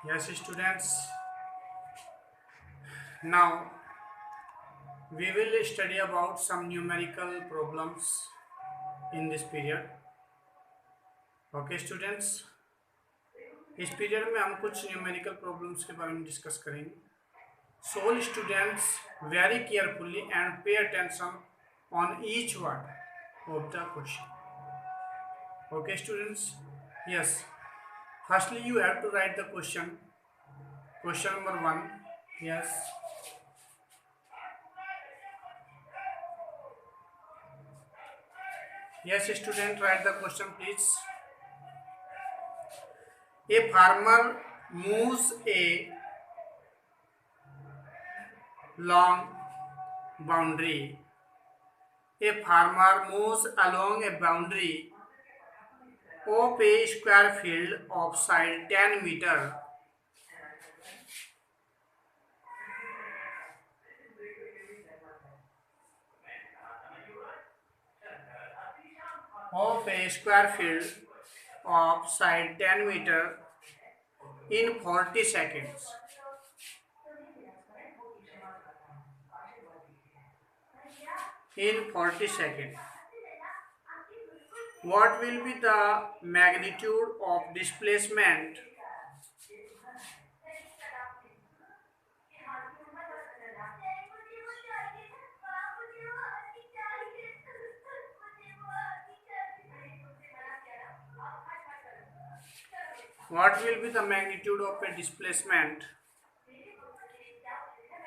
Yes, students. Now we will study about some numerical problems in this period. Okay, students. इस period में हम कुछ numerical problems के बारे में डिस्कस करेंगे. So, all students very carefully and pay attention on each word of the question. Okay, students. Yes. Firstly, you have to write the question. Question number 1. Yes. Yes, student, write the question, please. A farmer mows a long boundary. A farmer mows along a boundary of a square field of side 10 meter. Of a square field of side 10 meter in 40 seconds. In 40 seconds. What will be the magnitude of displacement what will be the magnitude of a displacement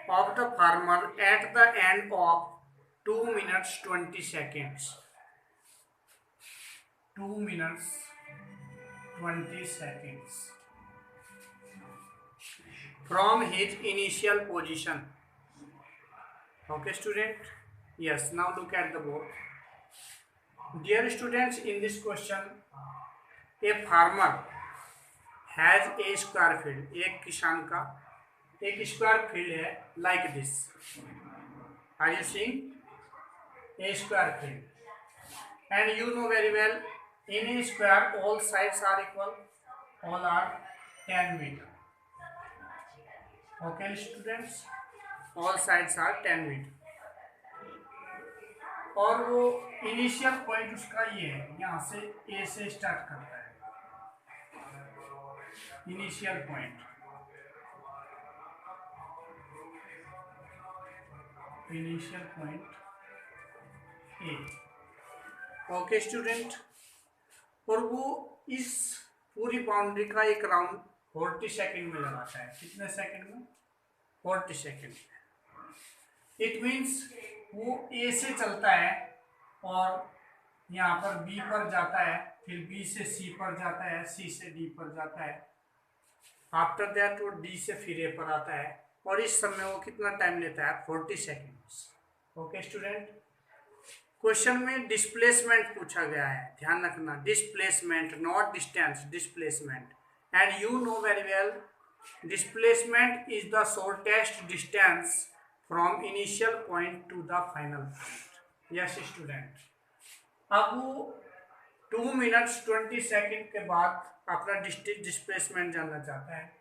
of the farmer at the end of 2 minutes 20 seconds? 2 minutes 20 seconds from his initial position. Okay, student? Yes, now look at the board. Dear students, in this question, a farmer has a square field. एक किसान का एक square field है like this. Are you seeing? A square field. And you know very well, in a square all sides are equal. All are 10 meter. Okay, students? All sides are 10 meter. और वो initial point उसका ये है, यहाँ से ए से start करता है. Initial point A. Okay student. और वो इस पूरी बाउंड्री का एक राउंड 40 सेकेंड में लगाता है. कितने सेकेंड में? 40 सेकेंड. इट मीन्स वो ए से चलता है और यहाँ पर बी पर जाता है, फिर बी से सी पर जाता है, सी से डी पर जाता है. आफ्टर दैट वो डी से फिर ए पर आता है. और इस समय वो कितना टाइम लेता है? 40 सेकेंड्स. Okay student. क्वेश्चन में डिस्प्लेसमेंट पूछा गया है, ध्यान रखना. Displacement, not distance, displacement. And you know very well, displacement is the shortest distance from initial point two the final point. Yes student. अब वो 2 मिनट्स 20 सेकेंड के बाद अपना डिस्प्लेसमेंट जानना चाहता है.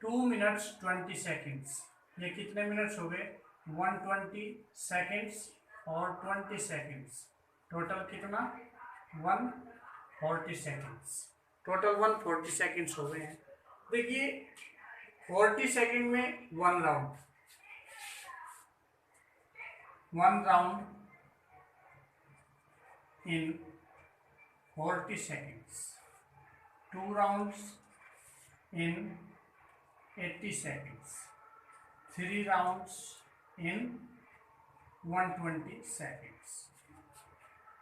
2 मिनट्स 20 सेकेंड्स, ये कितने मिनट्स हो गए? 120 सेकेंड्स और 20 सेकेंड्स. टोटल कितना? 140 सेकेंड्स. टोटल 140 सेकेंड्स हो गए हैं. देखिए 40 सेकेंड में one round in 40 seconds, 2 rounds in 80 seconds, 3 rounds in 120 seconds.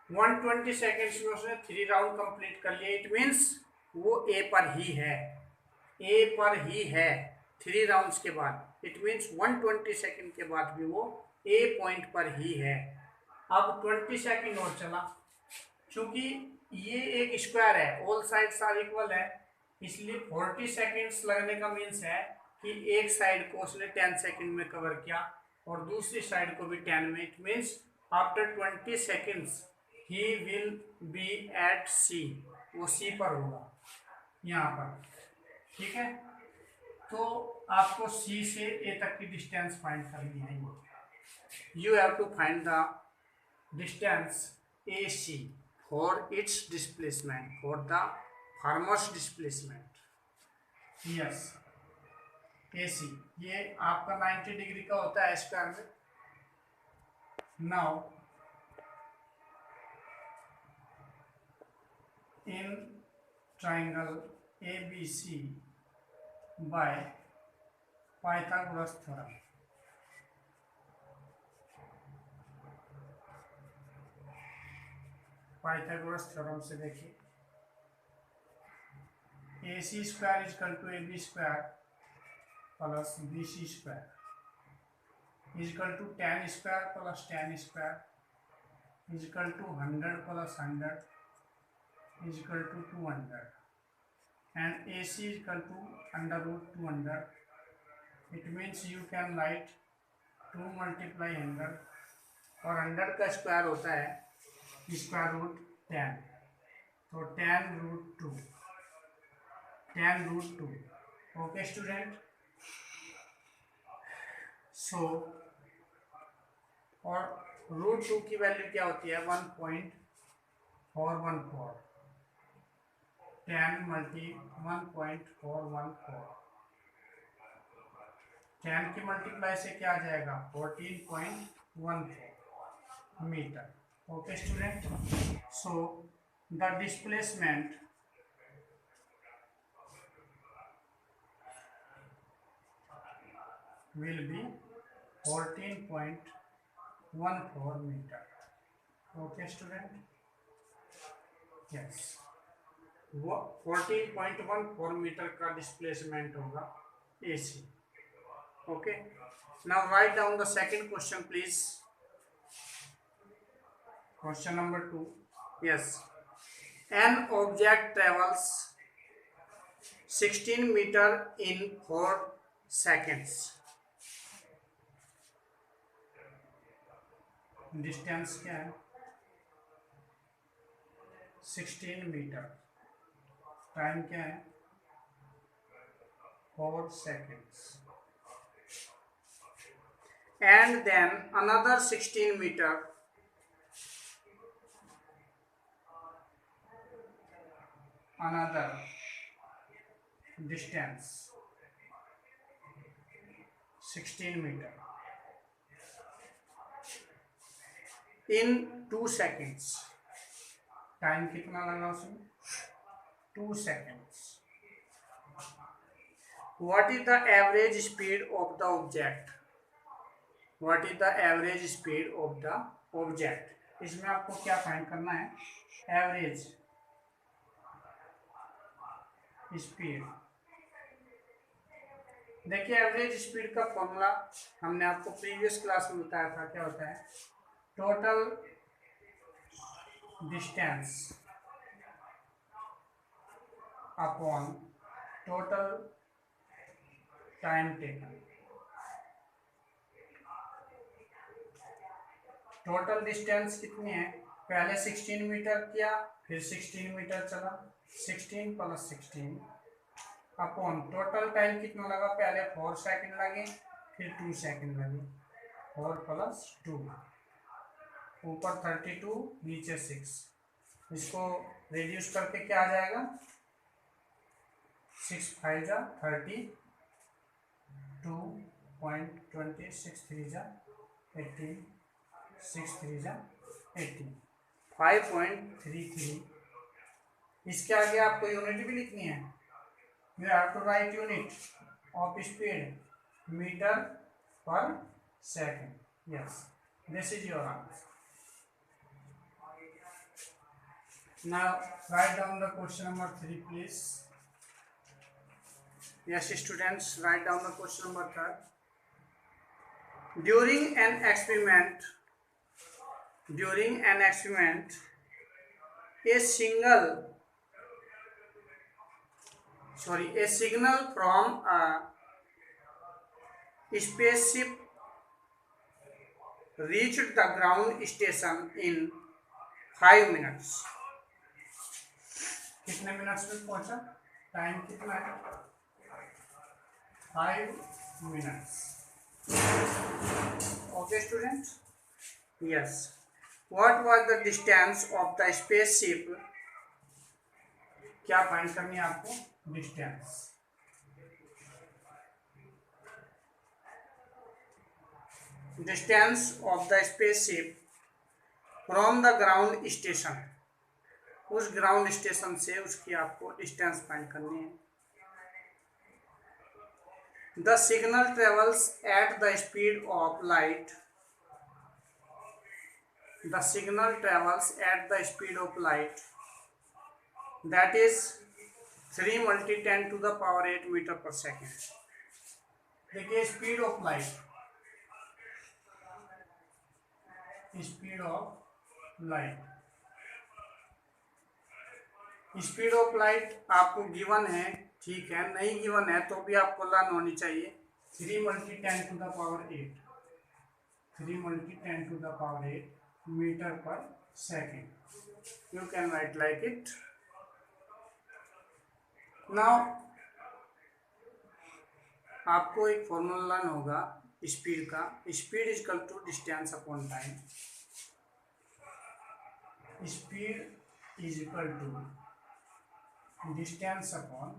120 seconds में उसने 3 राउंड कंप्लीट कर लिए. इट मीन्स वो ए पर ही है, ए पर ही है 3 राउंड्स के बाद. इट मीन्स 120 सेकेंड के बाद भी वो ए पॉइंट पर ही है. अब 20 सेकेंड और चला. चूंकि ये एक स्क्वायर है, ऑल साइड्स आर इक्वल है, इसलिए 40 सेकेंड्स लगने का मीन्स है कि एक साइड को उसने 10 सेकेंड में कवर किया और दूसरी साइड को भी 10 में. It means after 20 seconds he will be at C. वो सी पर होगा यहाँ पर. ठीक है. तो आपको सी से ए तक की डिस्टेंस फाइंड करनी है। You have to find the distance A C for its displacement, for the farmer's displacement. Yes, A C ये आपका 90 डिग्री का होता है स्क्वायर में। Now in triangle ABC by Pythagoras theorem, Pythagoras theorem से देखिए, A C square is equal to A B square plus B C square is equal to ten square plus ten square is equal to 100 plus 100 is equal to 200 and AC is equal to under root 200. It means you can write 2 multiply 100 और 100 का square होता है square root 10, तो 10 root 2, 10 root 2। Okay student, सो और root 2 की value क्या होती है 1.414, 10 मल्टी 1.414, 10 की मल्टीप्लाई से क्या आ जाएगा 14.14 metre. Okay student, so the displacement will be 14.14 metre. Okay student, yes 14.14 metre का डिस्प्लेसमेंट होगा AC। Okay, now write down the second question please. Question number 2, yes, an object travels 16 metre in 4 seconds। Distance क्या है 16 metre, time क्या है 4 seconds, and then another 16 meter another distance 16 meter in 2 seconds। Time कितना लगा उसमें 2 seconds। What is the average speed of the object? What is the average speed of the object? इसमें आपको क्या फाइंड करना है एवरेज स्पीड। देखिए average speed का फॉर्मूला हमने आपको प्रीवियस क्लास में बताया था, क्या होता है total distance upon total time taken. Total distance कितनी है, पहले 16 मीटर किया, फिर 16 मीटर चला, 16 प्लस 16 अपॉन टोटल टाइम कितना लगा, पहले 4 सेकंड लगे, फिर 2 सेकंड लगे, 4 प्लस 2, ऊपर 32 नीचे 6, इसको रिड्यूस करके क्या आ जाएगा 6 5 जा 30, 2.20, 6 3 जा 18, 6 3 जा 18, 5.33। इसके आगे आपको यूनिट भी लिखनी है, you have to write unit of speed metre per second. Yes, this is your answer. Now write down the question number 3 please. Yes students, write down the question number 3. During an experiment a signal from a spaceship reached the ground station in 5 minutes। कितने minutes में पहुंचा, time कितना है 5 minutes. Okay, student. Yes. What was the distance of the spaceship? क्या find करनी है आपको? Distance. Distance of the spaceship from the ground station. उस ग्राउंड स्टेशन से उसकी आपको डिस्टेंस फाइंड करनी है. The signal travels at the speed of light. The signal travels at the speed of light, that is 3 × 10 to the power 8 metre per second. देखिए speed of light, speed of light, speed of light आपको given है, ठीक है. नहीं given है तो भी आपको लर्न होनी चाहिए. 3 × 10 to the power 8, 3 × 10 to the power 8 metre per second. You can write like it. Now आपको एक फॉर्मूला लर्न होगा स्पीड का. Speed is equal to distance upon time. Speed is equal to distance upon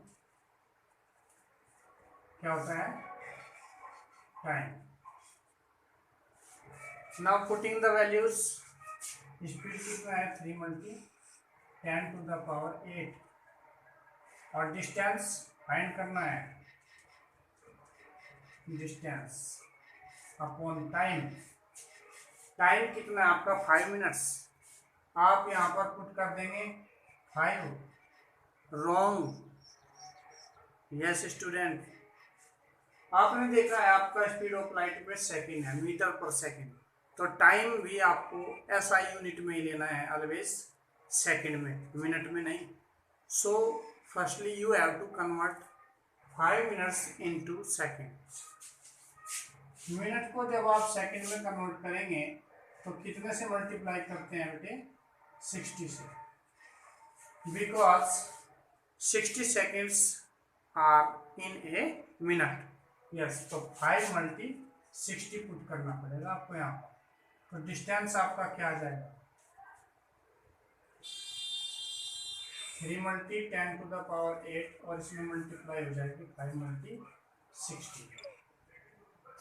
क्या होता है? Time. Now putting the values. Speed कितना है? 3 × 10 to the power 8 और डिस्टेंस फाइंड करना है. Distance upon time. टाइम कितना है आपका? 5 मिनट्स. आप यहाँ पर पुट कर देंगे 5. रॉन्ग. यस स्टूडेंट, आपने देखा है आपका स्पीड ऑफ लाइट में सेकेंड है, मीटर पर सेकेंड. तो टाइम भी आपको SI यूनिट में ही लेना है ऑलवेज, सेकेंड में, मिनट में नहीं. So firstly you have to convert 5 minutes into second. Minute को जब आप सेकेंड में कन्वर्ट करेंगे तो कितने से मल्टीप्लाई करते हैं बेटे? 60 से. Because 60 seconds are in a minute. Yes, तो 5 × 60 पुट करना पड़ेगा आपको यहाँ पर. तो डिस्टेंस आपका क्या आ जाएगा? 3 × 10 to the power 8 और इसमें मल्टीप्लाई हो जाएगी 5 × 60.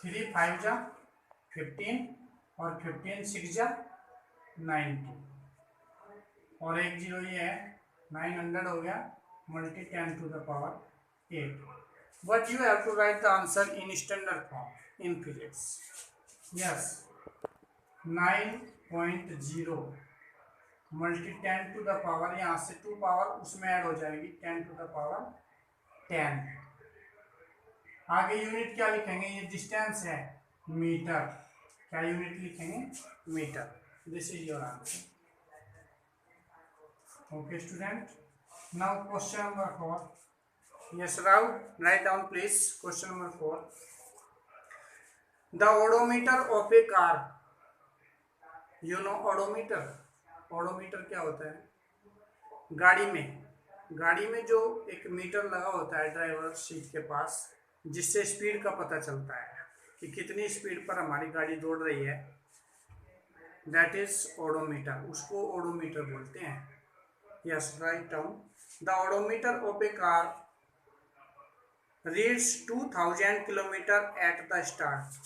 3 5 जा 15 और 15 6 जा 90 और 1 0 ये है 900 हो गया. × 10 to the power 8. But you have to write the answer in standard form in physics. Yes, 9.0 × 10 to the power, यहाँ से 2 पावर उसमें ऐड हो जाएगी 10 to the power 10. आगे यूनिट क्या लिखेंगे? ये डिस्टेंस है मीटर. क्या यूनिट लिखेंगे? Metre. This is your answer. Okay student. Now question number 4. Yes, Rao, write down please. Question number 4. The odometer of a car. You know odometer? Odometer क्या होता है? गाड़ी में जो एक मीटर लगा होता है ड्राइवर सीट के पास, जिससे स्पीड का पता चलता है कि कितनी स्पीड पर हमारी गाड़ी दौड़ रही है. That is odometer. उसको ओडोमीटर बोलते हैं. Yes, right down. The odometer of A car reads 2000 km at the start.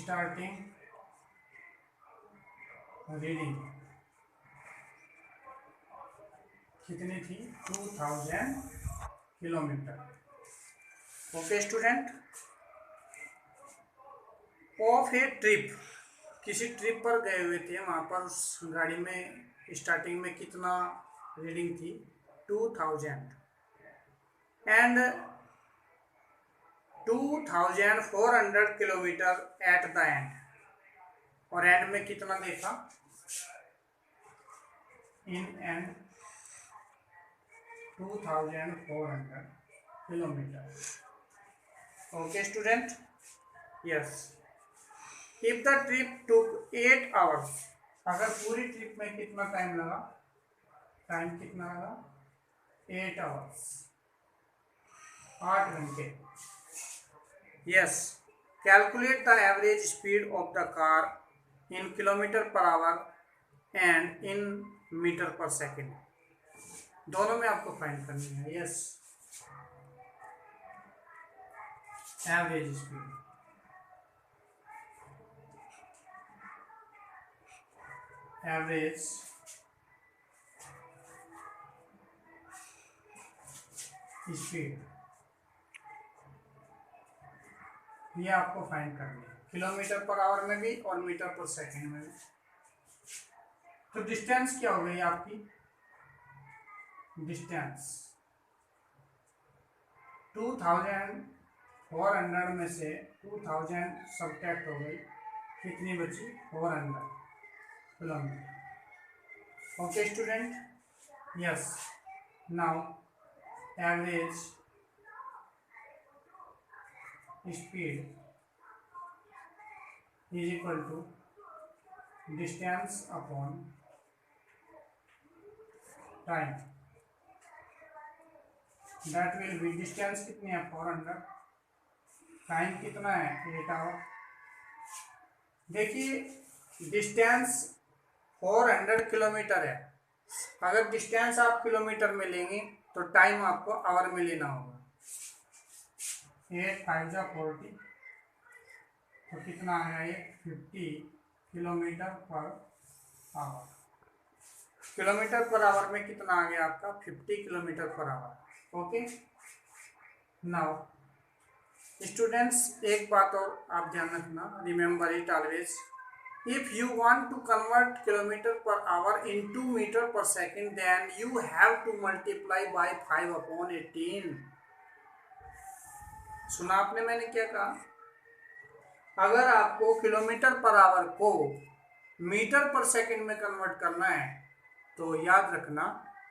Starting reading कितनी थी? 2000 kilometre. Okay student. Of A trip, किसी ट्रिप पर गए हुए थे, वहाँ पर उस गाड़ी में स्टार्टिंग में कितना रीडिंग थी? 2000 and 2400 kilometre at the end. और एंड में कितना देखा? In and 2400 kilometre. Okay student. Yes. If the trip took 8 hours, अगर पूरी ट्रिप में कितना टाइम लगा? टाइम कितना लगा? 8 आवर्स, 8 घंटे। Yes, calculate the average speed of the car in kilometre per hour and in metre per second. दोनों में आपको फाइंड करनी है। Yes, average speed, average speed, ये आपको फाइंड करनी है किलोमीटर पर आवर में भी और मीटर पर सेकंड में भी। तो डिस्टेंस क्या हो गई आपकी? डिस्टेंस 2400 में से 2000 सब्ट्रैक्ट हो गई, कितनी बची? 400 kilometre. Okay student, yes, now average speed is equal to distance upon time, that will be distance कितनी है? 400, टाइम कितना है? 8 आवर। देखिए डिस्टेंस 400 किलोमीटर है, अगर डिस्टेंस आप किलोमीटर में लेंगे तो टाइम आपको आवर में लेना होगा। 8 5 जा 40, तो कितना आया ये? 50 kilometre per our. Kilometre per our में कितना आ गया आपका? 50 kilometre per our. Okay, now students एक बात और आप ध्यान रखना, remember it always, if you want to convert kilometre per hour into metre per second then you have to multiply by 5/18। सुना आपने मैंने क्या कहा? अगर आपको किलोमीटर पर आवर को मीटर पर सेकंड में कन्वर्ट करना है तो याद रखना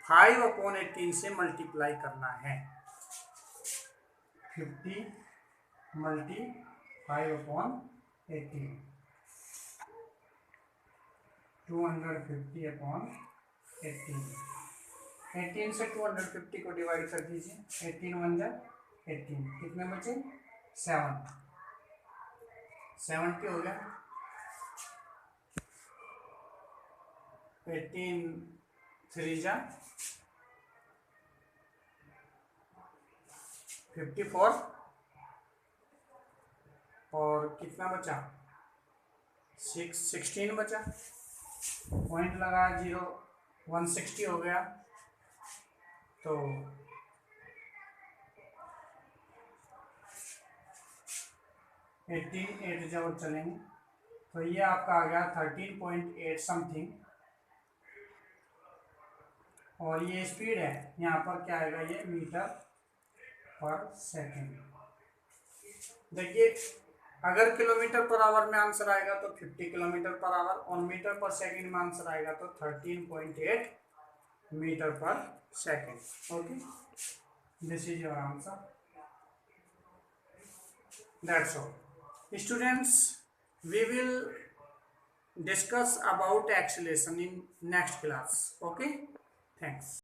5/18 से मल्टीप्लाई करना है। 50 मल्टी 5/18, 250/18। 18 से 250 को डिवाइड कर दीजिए, 18 1 जा 18, कितने बचे? 70 हो गया। 18 3 जा 54, और कितना बचा? 16 बचा। पॉइंट लगा 0, 160 हो गया। तो 18 8 जब चलेंगे तो ये आपका आ गया 13.8 समथिंग, और ये स्पीड है, यहाँ पर क्या आएगा? ये मीटर पर सेकंड। देखिए अगर किलोमीटर पर आवर में आंसर आएगा तो 50 किलोमीटर पर आवर, और मीटर पर सेकंड में आंसर आएगा तो 13.8 metre per second. Okay, this is your answer, that's all. Students, we will discuss about acceleration in next class. Okay, thanks.